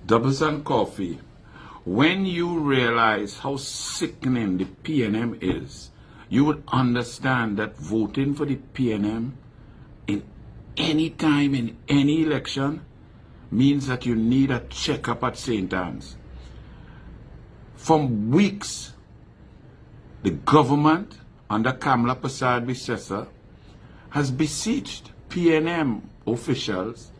Doubles and coffee. When you realize how sickening the PNM is, you would understand that voting for the PNM in any time in any election means that you need a checkup at St. Anne's. For weeks, the government under Kamla Persad-Bissessar has beseeched PNM officials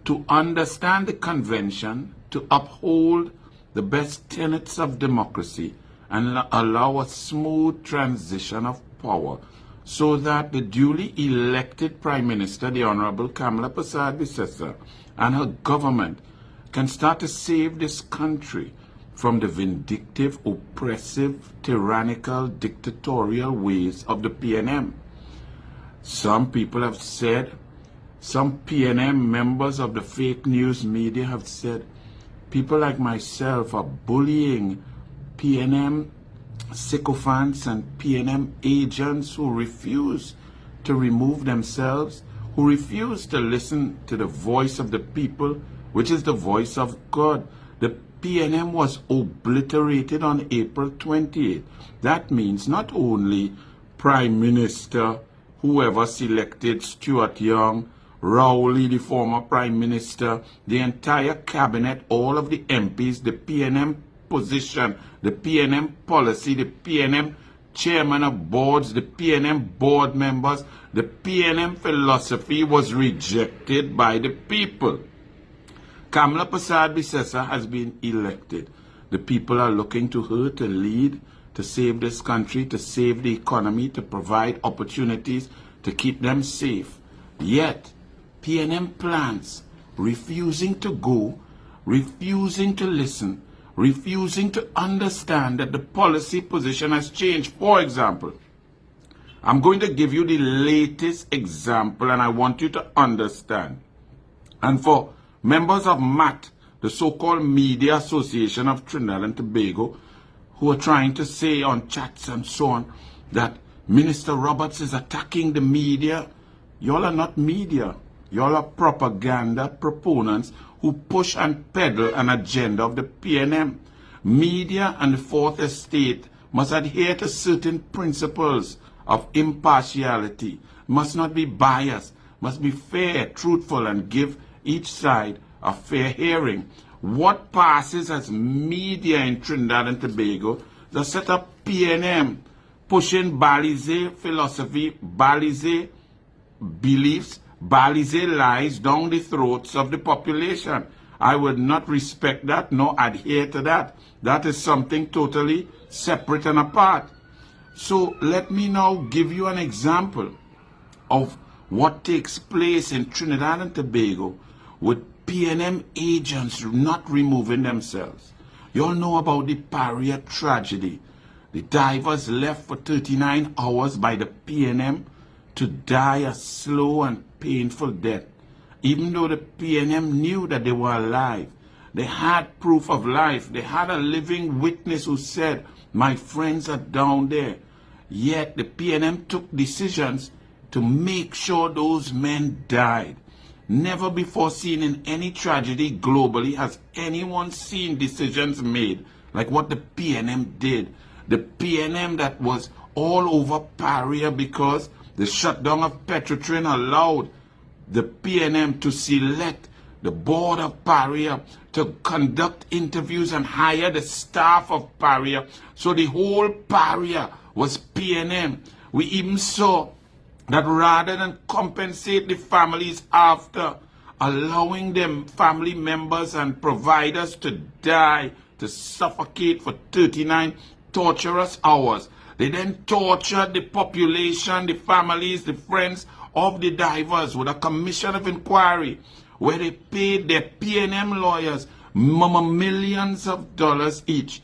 to understand the convention, to uphold the best tenets of democracy and allow a smooth transition of power so that the duly elected Prime Minister, the Honorable Kamla Persad-Bissessar, and her government can start to save this country from the vindictive, oppressive, tyrannical, dictatorial ways of the PNM. Some people have said, some PNM members of the fake news media have said, people like myself are bullying PNM sycophants and PNM agents who refuse to remove themselves, who refuse to listen to the voice of the people, which is the voice of God. The PNM was obliterated on April 28th. That means not only Prime Minister, whoever selected, Stuart Young, Rowley, the former Prime Minister, the entire cabinet, all of the MPs, the PNM position, the PNM policy, the PNM chairman of boards, the PNM board members, the PNM philosophy was rejected by the people. Kamla Persad-Bissessar has been elected. The people are looking to her to lead, to save this country, to save the economy, to provide opportunities, to keep them safe. Yet, PNM plans, refusing to go, refusing to listen, refusing to understand that the policy position has changed. For example, I'm going to give you the latest example and I want you to understand. And for members of MAT, the so-called Media Association of Trinidad and Tobago, who are trying to say on chats and so on that Minister Roberts is attacking the media, y'all are not media. Y'all are propaganda proponents who push and peddle an agenda of the PNM. Media and the Fourth Estate must adhere to certain principles of impartiality, must not be biased, must be fair, truthful, and give each side a fair hearing. What passes as media in Trinidad and Tobago, the set up PNM, pushing Balize philosophy, Balize beliefs, Balize lies down the throats of the population. I would not respect that nor adhere to that. That is something totally separate and apart. So let me now give you an example of what takes place in Trinidad and Tobago with PNM agents not removing themselves. You all know about the Paria tragedy. The divers left for 39 hours by the PNM to die a slow and painful death. Even though the PNM knew that they were alive, they had proof of life. They had a living witness who said, my friends are down there. Yet the PNM took decisions to make sure those men died. Never before seen in any tragedy globally has anyone seen decisions made like what the PNM did. The PNM that was all over Paria because the shutdown of Petrotrin allowed the PNM to select the board of Paria to conduct interviews and hire the staff of Paria. So the whole Paria was PNM. We even saw that rather than compensate the families after, allowing them family members and providers to die, to suffocate for 39 torturous hours. They then tortured the population, the families, the friends of the divers with a commission of inquiry where they paid their PNM lawyers millions of dollars each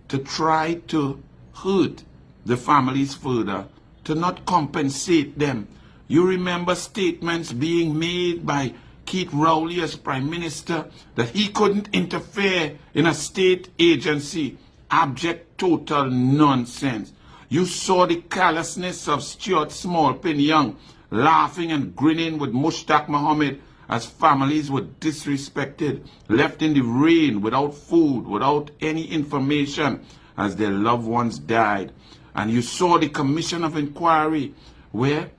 to try to hurt the families further, to not compensate them. You remember statements being made by Keith Rowley as Prime Minister that he couldn't interfere in a state agency. Abject, total nonsense. You saw the callousness of Stuart Smallpin Young laughing and grinning with Mushtaq Mohammed as families were disrespected, left in the rain, without food, without any information, as their loved ones died. And you saw the Commission of Inquiry, where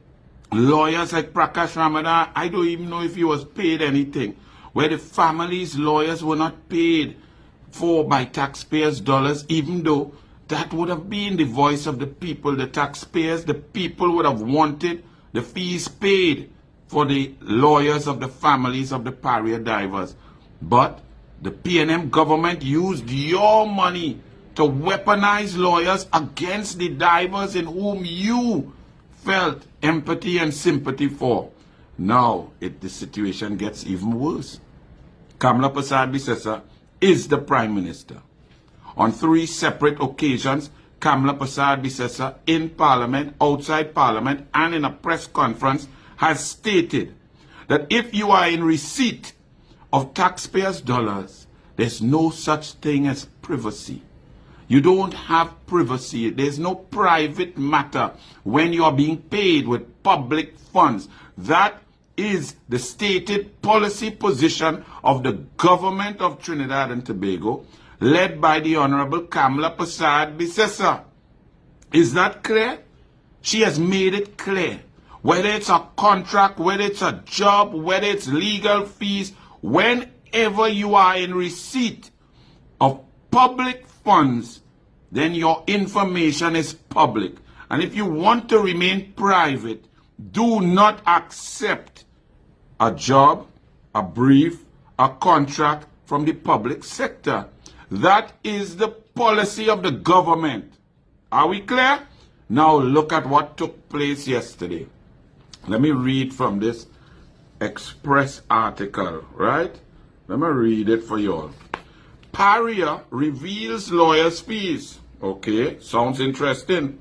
lawyers like Prakash Ramadan, I don't even know if he was paid anything, where the families' lawyers were not paid for by taxpayers' dollars, even though that would have been the voice of the people, the taxpayers. The people would have wanted the fees paid for the lawyers of the families of the pariah divers. But the PNM government used your money to weaponize lawyers against the divers in whom you felt empathy and sympathy for. Now, the situation gets even worse. Kamla Persad-Bissessar is the Prime Minister. On 3 separate occasions, Kamla Persad-Bissessar in Parliament, outside Parliament, and in a press conference has stated that if you are in receipt of taxpayers' dollars, there's no such thing as privacy. You don't have privacy. There's no private matter when you are being paid with public funds. That is the stated policy position of the government of Trinidad and Tobago, led by the Honorable Kamla Persad-Bissessar. Is that clear? She has made it clear. Whether it's a contract, whether it's a job, whether it's legal fees, whenever you are in receipt of public funds, then your information is public. And if you want to remain private, do not accept a job, a brief, a contract from the public sector. That is the policy of the government. Are we clear? Now look at what took place yesterday. Let me read from this Express article, right? Let me read it for you all. Pariah reveals lawyers' fees. Okay, sounds interesting.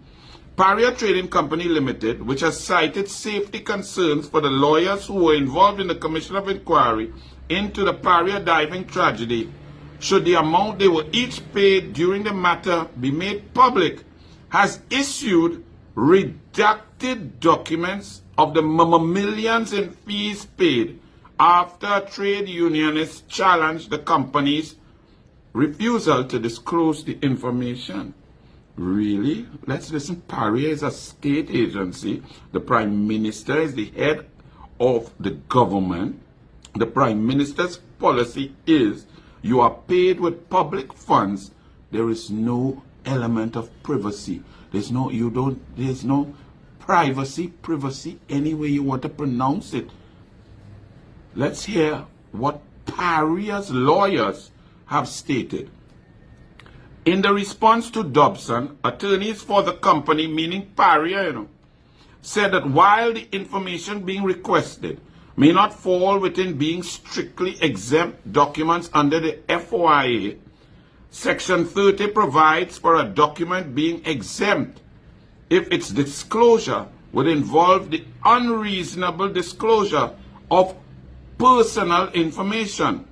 Pariah Trading Company Limited, which has cited safety concerns for the lawyers who were involved in the Commission of Inquiry into the Pariah diving tragedy, should the amount they were each paid during the matter be made public, has issued redacted documents of the millions in fees paid after a trade unionist challenged the company's refusal to disclose the information. Really? Let's listen. Pariah is a state agency. The Prime Minister is the head of the government. The Prime Minister's policy is you are paid with public funds. There is no element of privacy. There's no privacy, any way you want to pronounce it. Let's hear what Pariah's lawyers have stated. In the response to Dobson, attorneys for the company, meaning Pariah, said that while the information being requested may not fall within being strictly exempt documents under the FOIA, Section 30 provides for a document being exempt if its disclosure would involve the unreasonable disclosure of personal information.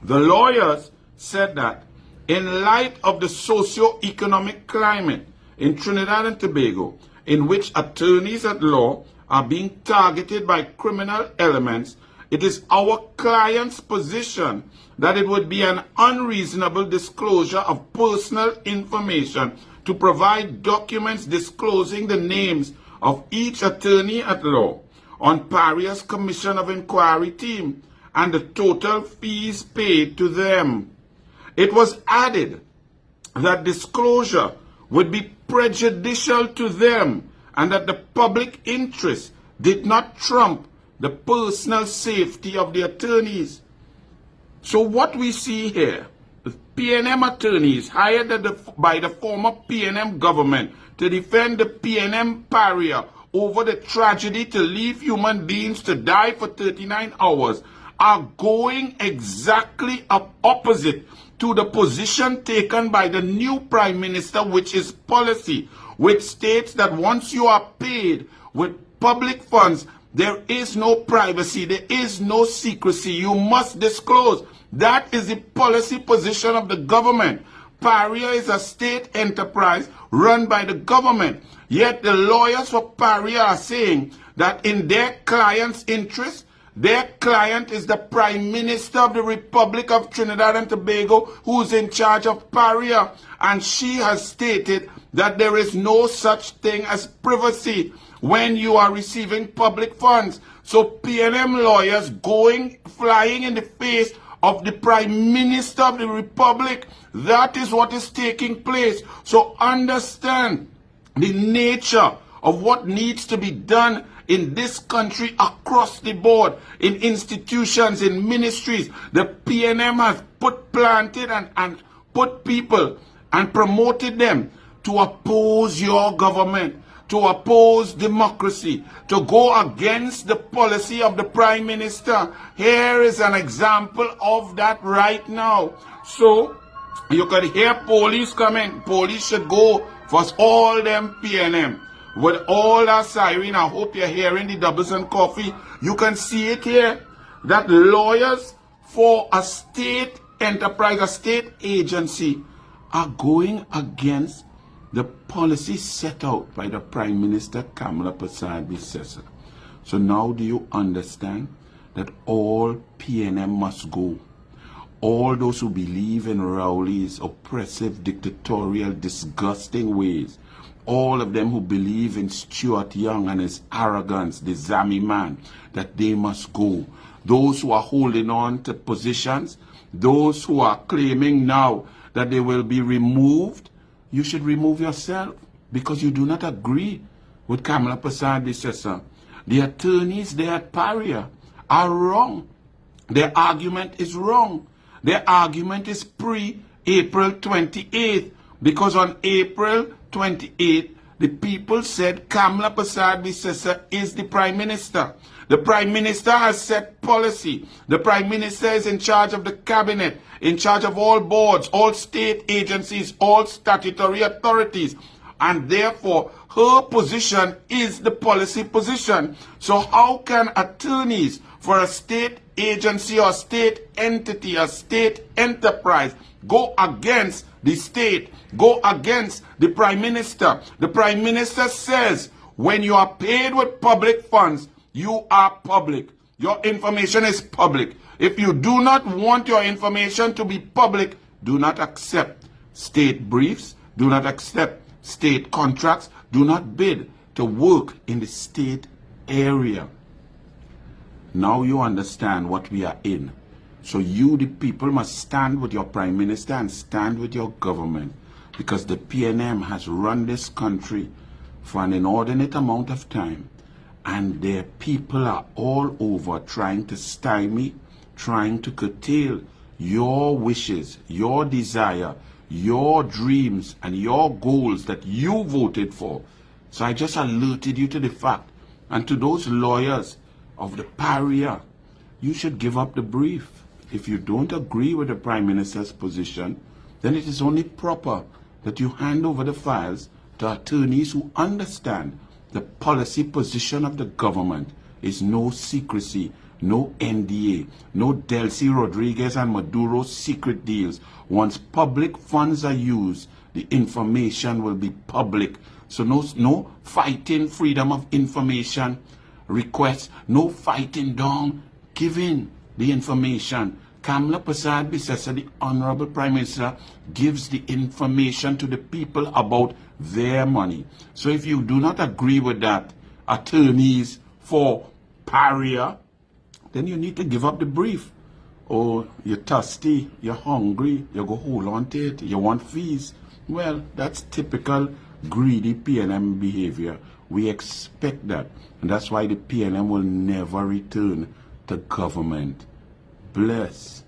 The lawyers said that in light of the socio-economic climate in Trinidad and Tobago, in which attorneys at law are being targeted by criminal elements, it is our client's position that it would be an unreasonable disclosure of personal information to provide documents disclosing the names of each attorney at law on Pariah's Commission of Inquiry team and the total fees paid to them. It was added that disclosure would be prejudicial to them and that the public interest did not trump the personal safety of the attorneys. So what we see here, the PNM attorneys hired by the former PNM government to defend the PNM Pariah over the tragedy to leave human beings to die for 39 hours are going exactly opposite to the position taken by the new Prime Minister, which is policy, which states that once you are paid with public funds, there is no privacy, there is no secrecy, you must disclose. That is the policy position of the government. Pariah is a state enterprise run by the government. Yet the lawyers for Pariah are saying that in their client's interest, Their client is the Prime Minister of the Republic of Trinidad and Tobago, who's in charge of PARIA. And she has stated that there is no such thing as privacy when you are receiving public funds. So PNM lawyers flying in the face of the Prime Minister of the Republic. That is what is taking place. So understand the nature of what needs to be done in this country across the board, in institutions, in ministries. The PNM has planted and put people and promoted them to oppose your government, to oppose democracy, to go against the policy of the Prime Minister. Here is an example of that right now. So you could hear police coming. Police should go for all them PNM. With all that siren, I hope you're hearing the doubles and coffee. You can see it here, that lawyers for a state enterprise, a state agency, are going against the policy set out by the Prime Minister Kamala Persad-Bissessar. So now do you understand that all PNM must go? All those who believe in Rowley's oppressive, dictatorial, disgusting ways, all of them who believe in Stuart Young and his arrogance, the Zami man, that they must go. Those who are holding on to positions, those who are claiming now that they will be removed, you should remove yourself because you do not agree with Kamala Persad-Bissessar. The attorneys there at PARIA are wrong. Their argument is wrong. Their argument is pre-April 28th, because on April 28th, the people said Kamala Persad-Bissessar is the Prime Minister. The Prime Minister has set policy. The Prime Minister is in charge of the cabinet, in charge of all boards, all state agencies, all statutory authorities. And therefore, her position is the policy position. So how can attorneys for a state agency or state entity, a state enterprise, go against the state, go against the Prime Minister? The Prime Minister says, when you are paid with public funds, you are public. Your information is public. If you do not want your information to be public, do not accept state briefs, do not accept state contracts, do not bid to work in the state area. Now you understand what we are in. So you, the people, must stand with your Prime Minister and stand with your government, because the PNM has run this country for an inordinate amount of time, and their people are all over trying to stymie, trying to curtail your wishes, your desire, your dreams, and your goals that you voted for. So I just alerted you to the fact. And to those lawyers of the PARIA, you should give up the brief. If you don't agree with the Prime Minister's position, then it is only proper that you hand over the files to attorneys who understand the policy position of the government is no secrecy, no NDA, no Delcy Rodriguez and Maduro secret deals. Once public funds are used, the information will be public. So no fighting freedom of information requests, no fighting down giving the information. Kamala Persad-Bissessar, the Honorable Prime Minister, gives the information to the people about their money. So if you do not agree with that, attorneys for PARIA, then you need to give up the brief. Or you're thirsty, you're hungry, you go hold on to it, you want fees. Well, that's typical greedy PNM behavior. We expect that. And that's why the PNM will never return to government. Bless.